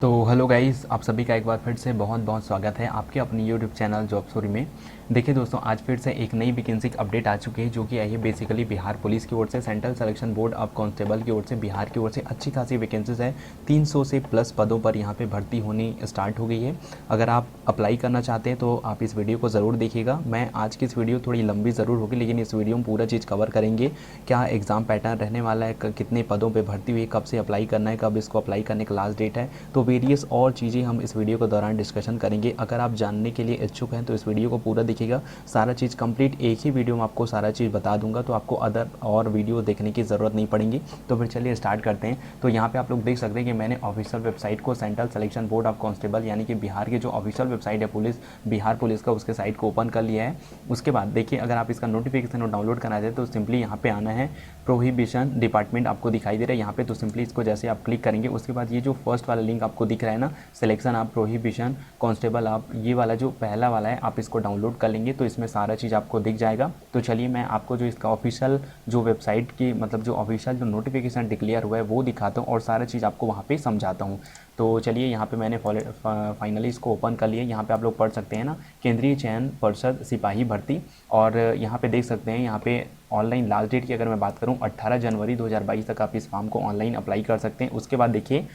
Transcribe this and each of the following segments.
तो hello guys, आप सभी का एक बार फिर से बहुत बहुत स्वागत है आपके अपनी यूट्यूब चैनल जॉब स्टोरी में। देखिए दोस्तों, आज फिर से एक नई वैकेंसी अपडेट आ चुकी है जो कि आई है बेसिकली बिहार पुलिस की ओर से, central selection board of constable की ओर से, बिहार की ओर से अच्छी खासी वैकेंसीज है। 300 से प्लस पदों पर यहाँ पे भर्ती होनी स्टार्ट हो गई है। अगर आप अप्लाई करना चाहते हैं तो आप इस वीडियो को ज़रूर देखिएगा। मैं आज की इस वीडियो थोड़ी लंबी ज़रूर होगी, लेकिन इस वीडियो में पूरा चीज़ कवर करेंगे। क्या एग्ज़ाम पैटर्न रहने वाला है, कितने पदों पर भर्ती हुई, कब से अप्लाई करना है, कब इसको अप्लाई करने का लास्ट डेट है, तो वेरियस और चीज़ें हम इस वीडियो के दौरान डिस्कशन करेंगे। अगर आप जानने के लिए इच्छुक हैं तो इस वीडियो को पूरा देखिएगा। सारा चीज़ कंप्लीट एक ही वीडियो में आपको सारा चीज़ बता दूंगा, तो आपको अदर और वीडियो देखने की ज़रूरत नहीं पड़ेगी। तो फिर चलिए स्टार्ट करते हैं। तो यहाँ पे आप लोग देख सकते हैं कि मैंने ऑफिशियल वेबसाइट को, central selection board of constable यानी कि बिहार की जो ऑफिशियल वेबसाइट है बिहार पुलिस का, उसके साइट को ओपन कर लिया है। उसके बाद देखिए, अगर आप इसका नोटिफिकेशन डाउनलोड करना चाहते हैं तो सिंपली यहाँ पे आना है। प्रोहिबिशन डिपार्टमेंट आपको दिखाई दे रहा है यहाँ पे, तो सिंपली इसको जैसे आप क्लिक करेंगे, उसके बाद ये जो फर्स्ट वाला लिंक आपको दिख रहा है ना, सिलेक्शन आप प्रोहिबिशन कांस्टेबल, आप ये वाला जो पहला वाला है आप इसको डाउनलोड कर लेंगे तो इसमें सारा चीज़ आपको दिख जाएगा। तो चलिए मैं आपको जो इसका ऑफिशियल जो वेबसाइट की, मतलब जो ऑफिशियल जो नोटिफिकेशन डिक्लेयर हुआ है वो दिखाता हूँ और सारा चीज़ आपको वहाँ पे समझाता हूँ। तो चलिए यहाँ पे मैंने फाइनली इसको ओपन कर लिया। यहाँ पे आप लोग पढ़ सकते हैं ना, केंद्रीय चयन पर्षद सिपाही भर्ती, और यहाँ पे देख सकते हैं, यहाँ पे ऑनलाइन लास्ट डेट की अगर मैं बात करूँ 18 जनवरी 2022 तक आप इस फॉर्म को ऑनलाइन अप्लाई कर सकते हैं। उसके बाद देखिए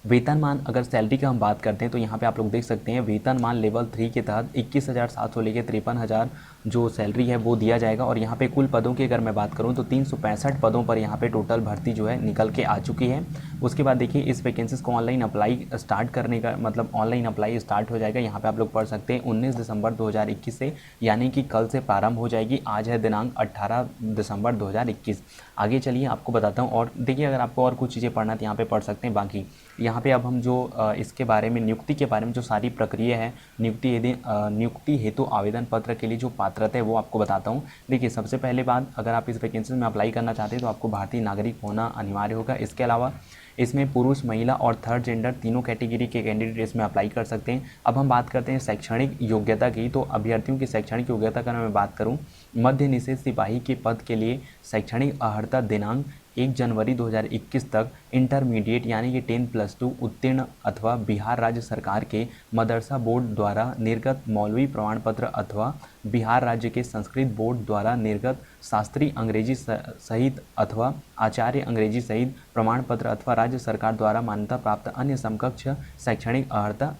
वेतनमान, अगर सैलरी का हम बात करते हैं तो यहाँ पे आप लोग देख सकते हैं वेतनमान लेवल 3 के तहत 21,700 लेके 53,000 जो सैलरी है वो दिया जाएगा। और यहाँ पे कुल पदों की अगर मैं बात करूँ तो 365 पदों पर यहाँ पे टोटल भर्ती जो है निकल के आ चुकी है। उसके बाद देखिए इस वैकेंसीज को ऑनलाइन अप्लाई स्टार्ट करने का, मतलब ऑनलाइन अप्लाई स्टार्ट हो जाएगा। यहाँ पे आप लोग पढ़ सकते हैं 19 दिसंबर 2021 से, यानी कि कल से प्रारंभ हो जाएगी। आज है दिनांक 18 दिसंबर 2021। आगे चलिए आपको बताता हूँ। और देखिए, अगर आपको और कुछ चीज़ें पढ़ना है तो यहाँ पे पढ़ सकते हैं। बाकी यहाँ पे अब हम जो इसके बारे में, नियुक्ति के बारे में जो सारी प्रक्रिया है, नियुक्ति हेतु आवेदन पत्र के लिए जो पात्रता है वो आपको बताता हूँ। देखिए, सबसे पहले बात, अगर आप इस वैकेंसी में अप्लाई करना चाहते हैं तो आपको भारतीय नागरिक होना अनिवार्य होगा। इसके अलावा इसमें पुरुष, महिला और थर्ड जेंडर तीनों कैटेगरी के कैंडिडेट इसमें अप्लाई कर सकते हैं। अब हम बात करते हैं शैक्षणिक योग्यता की। तो अभ्यर्थियों की शैक्षणिक योग्यता का मैं बात करूं, मध्य निषेध सिपाही के पद के लिए शैक्षणिक अर्हता दिनांक 1 जनवरी 2021 तक इंटरमीडिएट यानी कि 10+2 उत्तीर्ण अथवा बिहार राज्य सरकार के मदरसा बोर्ड द्वारा निर्गत मौलवी प्रमाण पत्र अथवा बिहार राज्य के संस्कृत बोर्ड द्वारा निर्गत शास्त्री अंग्रेजी सहित अथवा आचार्य अंग्रेजी सहित प्रमाण पत्र अथवा राज्य सरकार द्वारा मान्यता प्राप्त अन्य समकक्ष शैक्षणिक अर्हता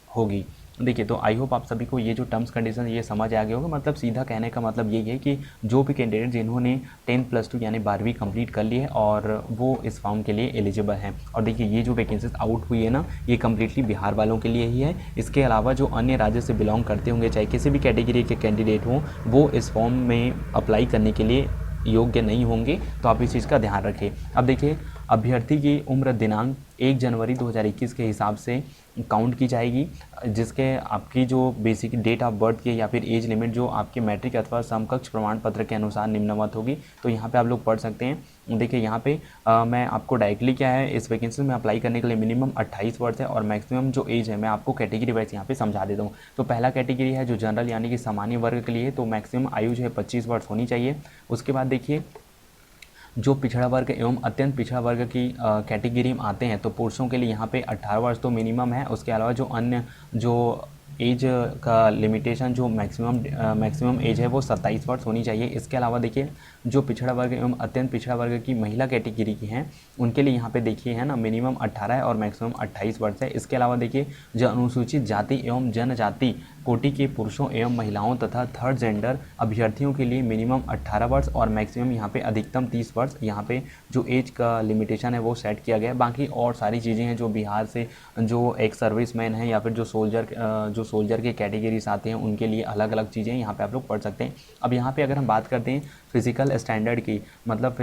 होगी। देखिए, तो आई होप आप सभी को ये जो टर्म्स कंडीशन ये समझ आ गया होगा। मतलब सीधा कहने का मतलब यही है कि जो भी कैंडिडेट जिन्होंने 10+2 यानी 12वीं कंप्लीट कर ली है और वो इस फॉर्म के लिए एलिजिबल हैं। और देखिए, ये जो वैकेंसीज आउट हुई है ना, ये कम्प्लीटली बिहार वालों के लिए ही है। इसके अलावा जो अन्य राज्य से बिलोंग करते होंगे, चाहे किसी भी कैटेगरी के कैंडिडेट हों, वो इस फॉर्म में अप्लाई करने के लिए योग्य नहीं होंगे। तो आप इस चीज़ का ध्यान रखें। अब देखिए, अभ्यर्थी की उम्र दिनांक 1 जनवरी 2021 के हिसाब से काउंट की जाएगी, जिसके आपकी जो बेसिक डेट ऑफ बर्थ की या फिर एज लिमिट जो आपके मैट्रिक अथवा समकक्ष प्रमाण पत्र के अनुसार निम्नवत होगी। तो यहाँ पे आप लोग पढ़ सकते हैं। देखिए, यहाँ पे मैं आपको डायरेक्टली क्या है, इस वैकेंसी में अप्लाई करने के लिए मिनिमम 28 वर्ष है और मैक्सिमम जो एज है मैं आपको कैटेगरी वाइज यहाँ पे समझा देता हूँ। तो पहला कैटेगरी है जो जनरल यानी कि सामान्य वर्ग के लिए, तो मैक्सिमम आयु जो है 25 वर्ष होनी चाहिए। उसके बाद देखिए, जो पिछड़ा वर्ग एवं अत्यंत पिछड़ा वर्ग की कैटेगरी में आते हैं तो पुरुषों के लिए यहाँ पे 18 वर्ष तो मिनिमम है। उसके अलावा जो अन्य जो एज का लिमिटेशन, जो मैक्सिमम एज है वो 27 वर्ष होनी चाहिए। इसके अलावा देखिए, जो पिछड़ा वर्ग एवं अत्यंत पिछड़ा वर्ग की महिला कैटेगरी की हैं उनके लिए यहाँ पे देखिए है ना, मिनिमम 18 है और मैक्सिमम 28 वर्ष है। इसके अलावा देखिए, जो अनुसूचित जाति एवं जनजाति कोटि के पुरुषों एवं महिलाओं तथा थर्ड जेंडर अभ्यर्थियों के लिए मिनिमम 18 वर्ष और मैक्सिमम यहाँ पे अधिकतम 30 वर्ष यहाँ पे जो एज का लिमिटेशन है वो सेट किया गया है। बाकी और सारी चीज़ें हैं जो बिहार से जो एक सर्विसमैन है या फिर जो सोल्जर के कैटेगरीज आते हैं उनके लिए अलग अलग चीज़ें यहाँ पे आप लोग पढ़ सकते हैं। अब यहाँ पे अगर हम बात करते हैं फिजिकल स्टैंडर्ड की, मतलब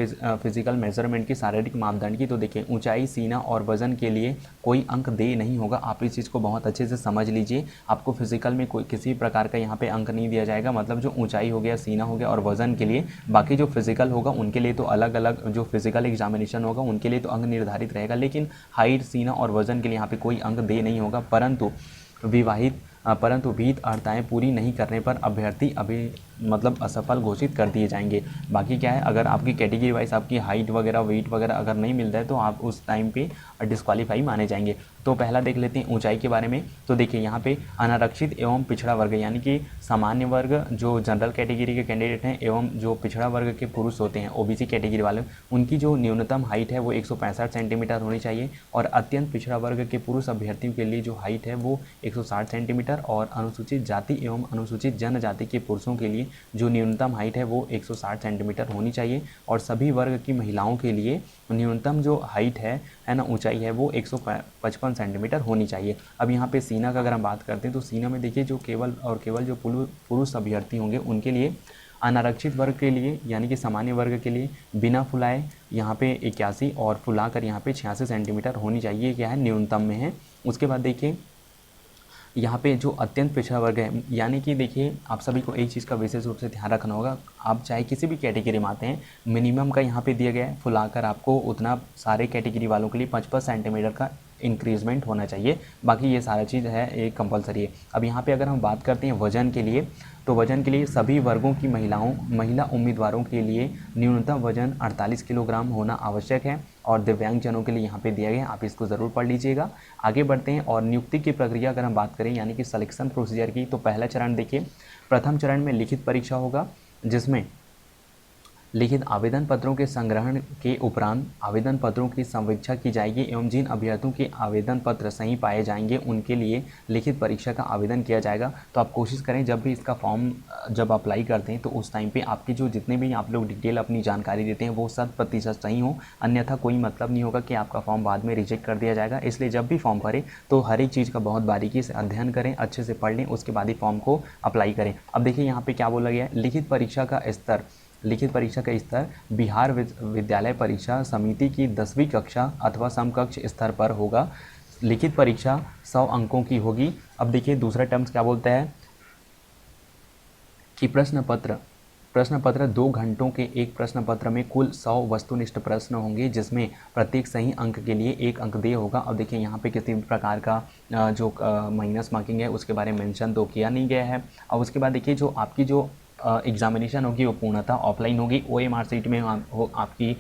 फिजिकल मेजरमेंट की, शारीरिक मापदंड की, तो देखिए ऊंचाई, सीना और वजन के लिए कोई अंक दे नहीं होगा। आप इस चीज़ को बहुत अच्छे से समझ लीजिए। आपको फिजिकल में कोई किसी प्रकार का यहाँ पे अंक नहीं दिया जाएगा। मतलब जो ऊंचाई हो गया, सीना हो गया और वजन के लिए, बाकी जो फिजिकल होगा उनके लिए तो अलग अलग जो फिजिकल एग्जामिनेशन होगा उनके लिए तो अंक निर्धारित रहेगा, लेकिन हाइट, सीना और वजन के लिए यहाँ पे कोई अंक दे नहीं होगा। परंतु विहित अर्हताएँ पूरी नहीं करने पर अभ्यर्थी मतलब असफल घोषित कर दिए जाएंगे। बाकी क्या है, अगर आपकी कैटेगरी वाइज आपकी हाइट वगैरह वेट वगैरह अगर नहीं मिलता है तो आप उस टाइम पे डिस्क्वालीफाई माने जाएंगे। तो पहला देख लेते हैं ऊंचाई के बारे में। तो देखिए यहाँ पे अनारक्षित एवं पिछड़ा वर्ग यानी कि सामान्य वर्ग जो जनरल कैटेगरी के कैंडिडेट हैं एवं जो पिछड़ा वर्ग के पुरुष होते हैं ओबीसी कैटेगरी वाले, उनकी जो न्यूनतम हाइट है वो 165 सेंटीमीटर होनी चाहिए। और अत्यंत पिछड़ा वर्ग के पुरुष अभ्यर्थियों के लिए जो हाइट है वो 160 सेंटीमीटर, और अनुसूचित जाति एवं अनुसूचित जनजाति के पुरुषों के लिए जो न्यूनतम हाइट है वो 160 सेंटीमीटर होनी चाहिए। और सभी वर्ग की महिलाओं के लिए न्यूनतम जो हाइट है ना, ऊंचाई है वो 155 सेंटीमीटर होनी चाहिए। अब यहाँ पे सीना का अगर हम बात करते हैं तो सीना में देखिए जो केवल और केवल जो पुरुष अभ्यर्थी होंगे उनके लिए अनारक्षित वर्ग के लिए यानी कि सामान्य वर्ग के लिए बिना फुलाए यहाँ पे 81 और फुलाकर यहाँ पे 86 सेंटीमीटर होनी चाहिए, क्या है न्यूनतम में है। उसके बाद देखिए यहाँ पे जो अत्यंत पिछड़ा वर्ग है, यानी कि देखिए आप सभी को एक चीज़ का विशेष रूप से ध्यान रखना होगा, आप चाहे किसी भी कैटेगरी में आते हैं मिनिमम का यहाँ पे दिया गया है, फुलाकर आपको उतना सारे कैटेगरी वालों के लिए 55 सेंटीमीटर का इंक्रीजमेंट होना चाहिए। बाकी ये सारा चीज़ है एक कंपलसरी है। अब यहाँ पे अगर हम बात करते हैं वजन के लिए, तो वजन के लिए सभी वर्गों की महिला उम्मीदवारों के लिए न्यूनतम वजन 48 किलोग्राम होना आवश्यक है। और दिव्यांगजनों के लिए यहाँ पे दिया गया है, आप इसको ज़रूर पढ़ लीजिएगा। आगे बढ़ते हैं और नियुक्ति की प्रक्रिया अगर हम बात करें यानी कि सिलेक्शन प्रोसीजर की, तो पहला चरण देखिए, प्रथम चरण में लिखित परीक्षा होगा जिसमें लिखित आवेदन पत्रों के संग्रहण के उपरांत आवेदन पत्रों की समीक्षा की जाएगी एवं जिन अभ्यर्थियों के आवेदन पत्र सही पाए जाएंगे उनके लिए लिखित परीक्षा का आवेदन किया जाएगा। तो आप कोशिश करें जब भी इसका फॉर्म जब अप्लाई करते हैं तो उस टाइम पे आपकी जो जितने भी आप लोग डिटेल अपनी जानकारी देते हैं वो 100% सही हो, अन्यथा कोई मतलब नहीं होगा कि आपका फॉर्म बाद में रिजेक्ट कर दिया जाएगा। इसलिए जब भी फॉर्म भरें तो हर एक चीज़ का बहुत बारीकी से अध्ययन करें, अच्छे से पढ़ लें, उसके बाद ही फॉर्म को अप्लाई करें। अब देखिए यहाँ पर क्या बोला गया है, लिखित परीक्षा का स्तर बिहार विद्यालय परीक्षा समिति की 10वीं कक्षा अथवा समकक्ष स्तर पर होगा। लिखित परीक्षा 100 अंकों की होगी। अब देखिए दूसरा टर्म्स क्या बोलता है कि प्रश्न पत्र 2 घंटों के एक प्रश्न पत्र में कुल 100 वस्तुनिष्ठ प्रश्न होंगे जिसमें प्रत्येक सही अंक के लिए 1 अंक देय होगा। अब देखिए यहाँ पे किसी भी प्रकार का जो माइनस मार्किंग है उसके बारे में मेंशन तो किया नहीं गया है। और उसके बाद देखिए जो आपकी जो एग्जामिनेशन होगी वो पूर्णतः ऑफलाइन होगी। OMR सीट में आपकी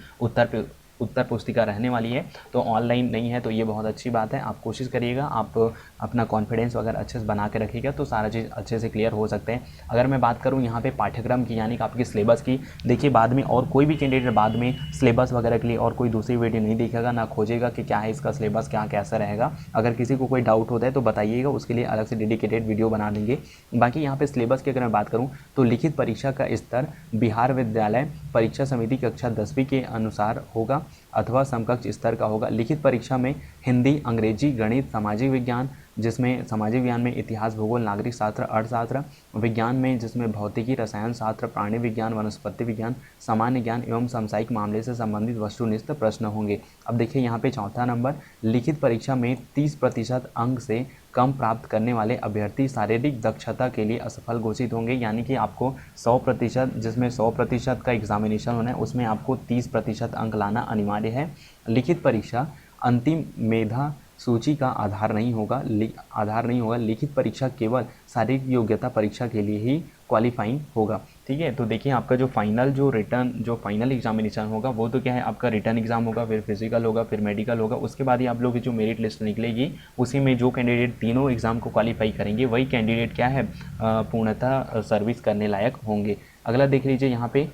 उत्तर पुस्तिका रहने वाली है, तो ऑनलाइन नहीं है, तो ये बहुत अच्छी बात है। आप कोशिश करिएगा, आप अपना कॉन्फिडेंस वगैरह अच्छे से बना के रखिएगा तो सारा चीज़ अच्छे से क्लियर हो सकते हैं। अगर मैं बात करूँ यहाँ पे पाठ्यक्रम की यानी कि आपके सिलेबस की, देखिए बाद में और कोई भी कैंडिडेट बाद में सिलेबस वगैरह के लिए और कोई दूसरी वीडियो नहीं देखेगा, ना खोजेगा कि क्या है इसका सिलेबस, क्या कैसा रहेगा। अगर किसी को कोई डाउट होता है तो बताइएगा, उसके लिए अलग से डेडिकेटेड वीडियो बना देंगे। बाकी यहाँ पे सिलेबस की अगर मैं बात करूँ तो लिखित परीक्षा का स्तर बिहार विद्यालय परीक्षा समिति कक्षा 10वीं के अनुसार होगा अथवा समकक्ष स्तर का होगा। लिखित परीक्षा में हिंदी, अंग्रेजी, गणित, सामाजिक विज्ञान जिसमें सामाजिक विज्ञान में इतिहास, भूगोल, नागरिक शास्त्र, अर्थशास्त्र, विज्ञान में जिसमें भौतिकी, रसायन शास्त्र, प्राणी विज्ञान, वनस्पति विज्ञान, सामान्य ज्ञान एवं समसामयिक मामले से संबंधित वस्तुनिष्ठ प्रश्न होंगे। अब देखिए यहाँ पे चौथा नंबर, लिखित परीक्षा में 30% अंक से कम प्राप्त करने वाले अभ्यर्थी शारीरिक दक्षता के लिए असफल घोषित होंगे। यानी कि आपको 100% जिसमें 100% का एग्जामिनेशन होना है उसमें आपको 30% अंक लाना अनिवार्य है। लिखित परीक्षा अंतिम मेधा सूची का आधार नहीं होगा। लिखित परीक्षा केवल शारीरिक योग्यता परीक्षा के लिए ही क्वालिफाइंग होगा। ठीक है, तो देखिए आपका जो फाइनल एग्जामिनेशन होगा वो तो क्या है, आपका रिटर्न एग्जाम होगा, फिर फिजिकल होगा, फिर मेडिकल होगा। उसके बाद ही आप लोग की जो मेरिट लिस्ट निकलेगी उसी में जो कैंडिडेट तीनों एग्जाम को क्वालिफाई करेंगे वही कैंडिडेट क्या है पूर्णतः सर्विस करने लायक होंगे। अगला देख लीजिए यहाँ पे,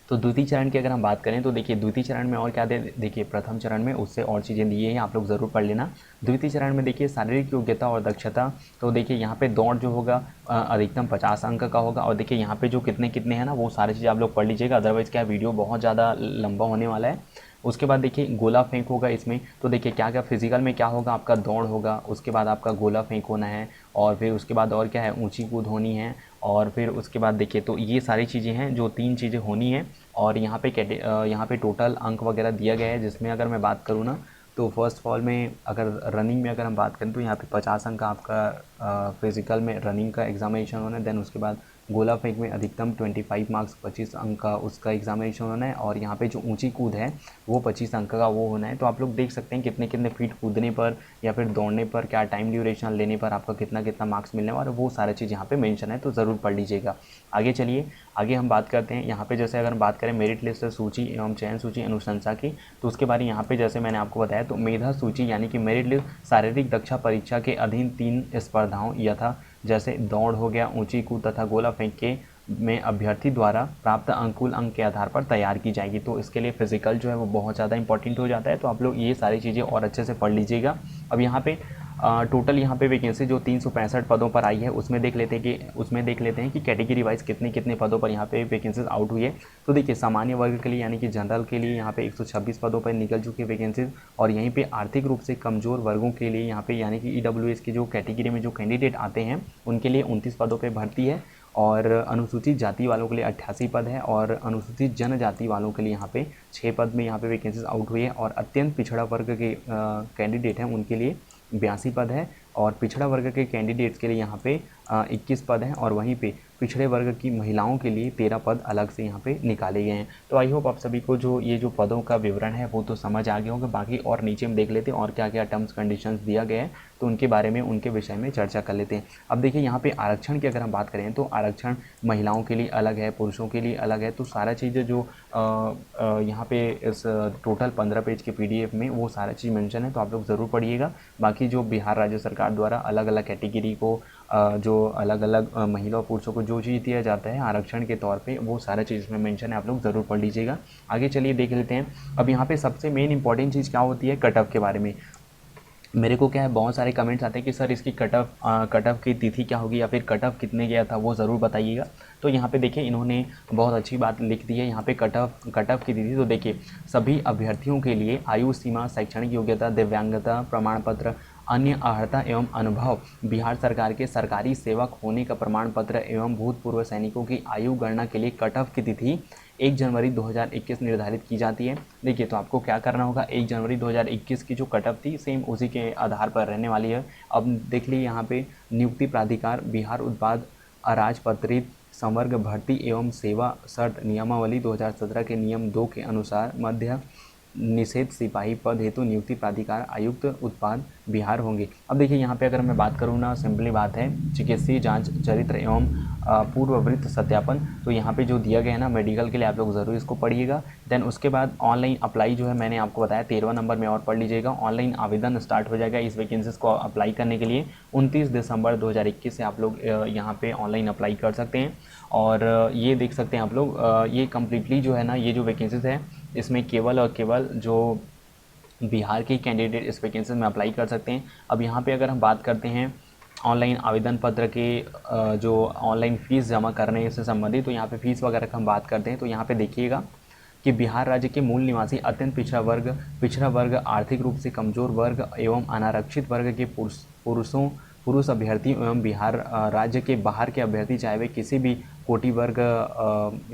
तो द्वितीय चरण की अगर हम बात करें तो देखिए द्वितीय चरण में और क्या देखिए प्रथम चरण में उससे और चीज़ें दी हैं, आप लोग ज़रूर पढ़ लेना। द्वितीय चरण में देखिए शारीरिक योग्यता और दक्षता, तो देखिए यहाँ पे दौड़ जो होगा अधिकतम 50 अंक का होगा। और देखिए यहाँ पे जो कितने हैं ना वो सारी चीज़ें आप लोग पढ़ लीजिएगा, अदरवाइज़ क्या वीडियो बहुत ज़्यादा लंबा होने वाला है। उसके बाद देखिए गोला फेंक होगा इसमें, तो देखिए क्या क्या फिजिकल में क्या होगा, आपका दौड़ होगा, उसके बाद आपका गोला फेंक होना है, और फिर उसके बाद और क्या है ऊंची कूद होनी है, और फिर उसके बाद देखिए तो ये सारी चीज़ें हैं जो 3 चीज़ें होनी है। और यहाँ पे टोटल अंक वगैरह दिया गया है, जिसमें अगर मैं बात करूँ ना तो फर्स्ट ऑफ ऑल में अगर रनिंग में अगर हम बात करें तो यहाँ पे 50 अंक का आपका फिज़िकल में रनिंग का एग्जामिनेशन होना है। देन उसके बाद गोला फेंक में अधिकतम 25 मार्क्स 25 अंक का उसका एग्जामिनेशन होना है, और यहाँ पे जो ऊंची कूद है वो 25 अंक का वो होना है। तो आप लोग देख सकते हैं कितने कितने फीट कूदने पर या फिर दौड़ने पर, क्या टाइम ड्यूरेशन लेने पर आपका कितना कितना मार्क्स मिलने वाला है, वो सारा चीज़ यहाँ पे मेंशन है, तो ज़रूर पढ़ लीजिएगा। आगे चलिए, आगे हम बात करते हैं। यहाँ पे जैसे अगर हम बात करें मेरिट लिस्ट सूची एवं चयन सूची अनुशंसा की, तो उसके बारे में यहाँ पे जैसे मैंने आपको बताया, तो मेधा सूची यानी कि मेरिट लिस्ट शारीरिक दक्षता परीक्षा के अधीन 3 स्पर्धाओं यथा जैसे दौड़ हो गया, ऊंची कूद तथा गोला फेंक के में अभ्यर्थी द्वारा प्राप्त अनुकूल अंक के आधार पर तैयार की जाएगी। तो इसके लिए फिजिकल जो है वो बहुत ज़्यादा इंपॉर्टेंट हो जाता है, तो आप लोग ये सारी चीज़ें और अच्छे से पढ़ लीजिएगा। अब यहाँ पे टोटल यहाँ पे वैकेंसी जो 365 पदों पर आई है उसमें देख लेते हैं कि कैटेगरी वाइज कितने कितने पदों पर यहाँ पे वैकेंसीज आउट हुई है। तो देखिए, सामान्य वर्ग के लिए यानी कि जनरल के लिए यहाँ पे 126 पदों पर निकल चुकी है वैकेंसीज, और यहीं पे आर्थिक रूप से कमज़ोर वर्गों के लिए यहाँ पे यानी कि EWS की जो कैटेगरी में जो कैंडिडेट आते हैं उनके लिए 29 पदों पर भर्ती है, और अनुसूचित जाति वालों के लिए 88 पद है, और अनुसूचित जनजाति वालों के लिए यहाँ पे 6 पद में यहाँ पे वैकेंसीज आउट हुई है, और अत्यंत पिछड़ा वर्ग के कैंडिडेट हैं उनके लिए 82 पद है, और पिछड़ा वर्ग के कैंडिडेट्स के लिए यहाँ पे 21 पद हैं, और वहीं पे पिछड़े वर्ग की महिलाओं के लिए 13 पद अलग से यहाँ पे निकाले गए हैं। तो आई होप आप सभी को जो ये जो पदों का विवरण है वो तो समझ आ गया होगा। बाकी और नीचे में देख लेते हैं और क्या क्या टर्म्स कंडीशंस दिया गया है, तो उनके बारे में उनके विषय में चर्चा कर लेते हैं। अब देखिए, यहाँ पे आरक्षण की अगर हम बात करें तो आरक्षण महिलाओं के लिए अलग है, पुरुषों के लिए अलग है। तो सारा चीज़ें जो यहाँ पे इस टोटल 15 पेज के PDF में वो सारा चीज़ मेंशन है, तो आप लोग ज़रूर पढ़िएगा। बाकी जो बिहार राज्य सरकार द्वारा अलग अलग कैटेगरी को जो अलग अलग महिला और पुरुषों को जो चीज़ दिया जाता है आरक्षण के तौर पे, वो सारा चीज़ में मेंशन है, आप लोग ज़रूर पढ़ लीजिएगा। आगे चलिए देख लेते हैं। अब यहाँ पे सबसे मेन इंपॉर्टेंट चीज़ क्या होती है, कट ऑफ के बारे में। मेरे को क्या है, बहुत सारे कमेंट्स आते हैं कि सर इसकी कट ऑफ की तिथि क्या होगी या फिर कट ऑफ कितने गया था, वो ज़रूर बताइएगा। तो यहाँ पे देखिए, इन्होंने बहुत अच्छी बात लिख दी है यहाँ पे कट ऑफ की तिथि। तो देखिए, सभी अभ्यर्थियों के लिए आयु सीमा, शैक्षणिक योग्यता, दिव्यांगता प्रमाण पत्र, अन्य अर्हता एवं अनुभव, बिहार सरकार के सरकारी सेवक होने का प्रमाण पत्र एवं भूतपूर्व सैनिकों की आयु गणना के लिए कट ऑफ की तिथि 1 जनवरी 2021 निर्धारित की जाती है। देखिए, तो आपको क्या करना होगा, 1 जनवरी 2021 की जो कट ऑफ थी सेम उसी के आधार पर रहने वाली है। अब देख लीजिए, यहाँ पे नियुक्ति प्राधिकार बिहार उत्पाद अराजपत्रित संवर्ग भर्ती एवं सेवा शर्त नियमावली 2017 के नियम 2 के अनुसार मध्य निषेध सिपाही पद हेतु नियुक्ति प्राधिकार आयुक्त उत्पाद बिहार होंगे। अब देखिए, यहाँ पे अगर मैं बात करूँ ना, सिंपली बात है, चिकित्सीय जांच, चरित्र एवं पूर्ववृत्त सत्यापन, तो यहाँ पे जो दिया गया है ना मेडिकल के लिए, आप लोग ज़रूर इसको पढ़िएगा। देन उसके बाद ऑनलाइन अप्लाई जो है मैंने आपको बताया 13वां नंबर में और पढ़ लीजिएगा। ऑनलाइन आवेदन स्टार्ट हो जाएगा इस वैकेंसीज को अप्लाई करने के लिए 29 दिसंबर 2021 से आप लोग यहाँ पे ऑनलाइन अप्लाई कर सकते हैं। और ये देख सकते हैं आप लोग, ये कम्प्लीटली जो है ना, ये जो वैकेंसीज है इसमें केवल और केवल जो बिहार के कैंडिडेट इस वैकेंसी में अप्लाई कर सकते हैं। अब यहाँ पे अगर हम बात करते हैं ऑनलाइन आवेदन पत्र के जो ऑनलाइन फ़ीस जमा करने से संबंधित, तो यहाँ पे फ़ीस वगैरह का हम बात करते हैं, तो यहाँ पे देखिएगा कि बिहार राज्य के मूल निवासी, अत्यंत पिछड़ा वर्ग, आर्थिक रूप से कमज़ोर वर्ग एवं अनारक्षित वर्ग के पुरुष अभ्यर्थी एवं बिहार राज्य के बाहर के अभ्यर्थी, चाहे वे किसी भी कोटि वर्ग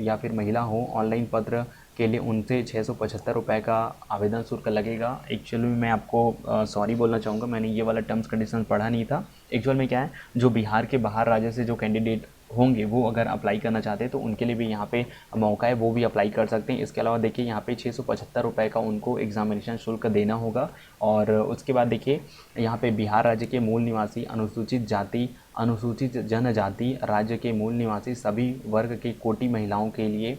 या फिर महिला हो, ऑनलाइन पत्र के लिए उनसे 675 रुपये का आवेदन शुल्क लगेगा। एक्चुअली में मैं आपको सॉरी बोलना चाहूँगा, मैंने ये वाला टर्म्स कंडीशन पढ़ा नहीं था। एक्चुअल में क्या है, जो बिहार के बाहर राज्य से जो कैंडिडेट होंगे वो अगर अप्लाई करना चाहते हैं तो उनके लिए भी यहाँ पे मौका है, वो भी अप्लाई कर सकते हैं। इसके अलावा देखिए, यहाँ पे 675 रुपये का उनको एग्जामिनेशन शुल्क देना होगा। और उसके बाद देखिए, यहाँ पे बिहार राज्य के मूल निवासी, अनुसूचित जाति, अनुसूचित जनजाति, राज्य के मूल निवासी सभी वर्ग के कोटि महिलाओं के लिए,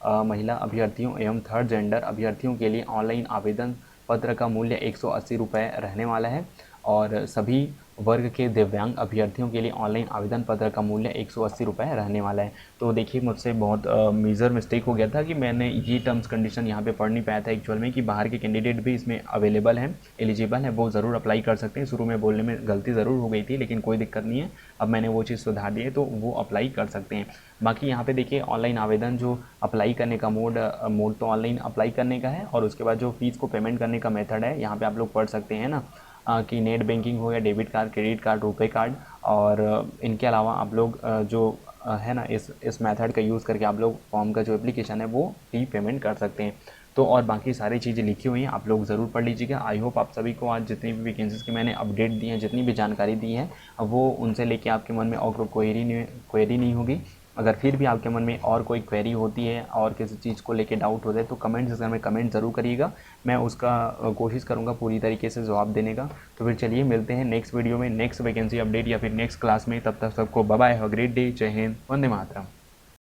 महिला अभ्यर्थियों एवं थर्ड जेंडर अभ्यर्थियों के लिए ऑनलाइन आवेदन पत्र का मूल्य 180 रुपये रहने वाला है, और सभी वर्ग के दिव्यांग अभ्यर्थियों के लिए ऑनलाइन आवेदन पत्र का मूल्य 180 रुपये रहने वाला है। तो देखिए, मुझसे बहुत मेजर मिस्टेक हो गया था कि मैंने ये टर्म्स कंडीशन यहाँ पे पढ़ नहीं पाया था एक्चुअल में, कि बाहर के कैंडिडेट भी इसमें अवेलेबल हैं, एलिजिबल हैं, वो ज़रूर अप्लाई कर सकते हैं। शुरू में बोलने में गलती ज़रूर हो गई थी, लेकिन कोई दिक्कत नहीं है, अब मैंने वो चीज़ सुधार दी है, तो वो अप्लाई कर सकते हैं। बाकी यहाँ पे देखिए, ऑनलाइन आवेदन जो अप्लाई करने का मोड तो ऑनलाइन अप्लाई करने का है, और उसके बाद जो फीस को पेमेंट करने का मेथड है यहाँ पे आप लोग पढ़ सकते हैं ना, कि नेट बैंकिंग हो या debit card, credit card, RuPay card. और इनके अलावा आप लोग जो है ना, इस मेथड का यूज़ करके आप लोग फॉर्म का जो एप्लीकेशन है वो फी पेमेंट कर सकते हैं। तो और बाकी सारी चीज़ें लिखी हुई हैं, आप लोग ज़रूर पढ़ लीजिएगा। आई होप आप सभी को आज जितनी भी वैकेंसीज़ की मैंने अपडेट दी हैं, जितनी भी जानकारी दी है, वो उनसे लेके आपके मन में और क्वेरी नहीं होगी। अगर फिर भी आपके मन में और कोई क्वेरी होती है और किसी चीज़ को लेके डाउट होता है तो कमेंट सेक्शन में कमेंट ज़रूर करिएगा, मैं उसका कोशिश करूँगा पूरी तरीके से जवाब देने का। तो फिर चलिए मिलते हैं नेक्स्ट वीडियो में, नेक्स्ट वैकेंसी अपडेट या फिर नेक्स्ट क्लास में। तब तक सबको bye bye, have a great day, जय हिंद, वंदे मातरम।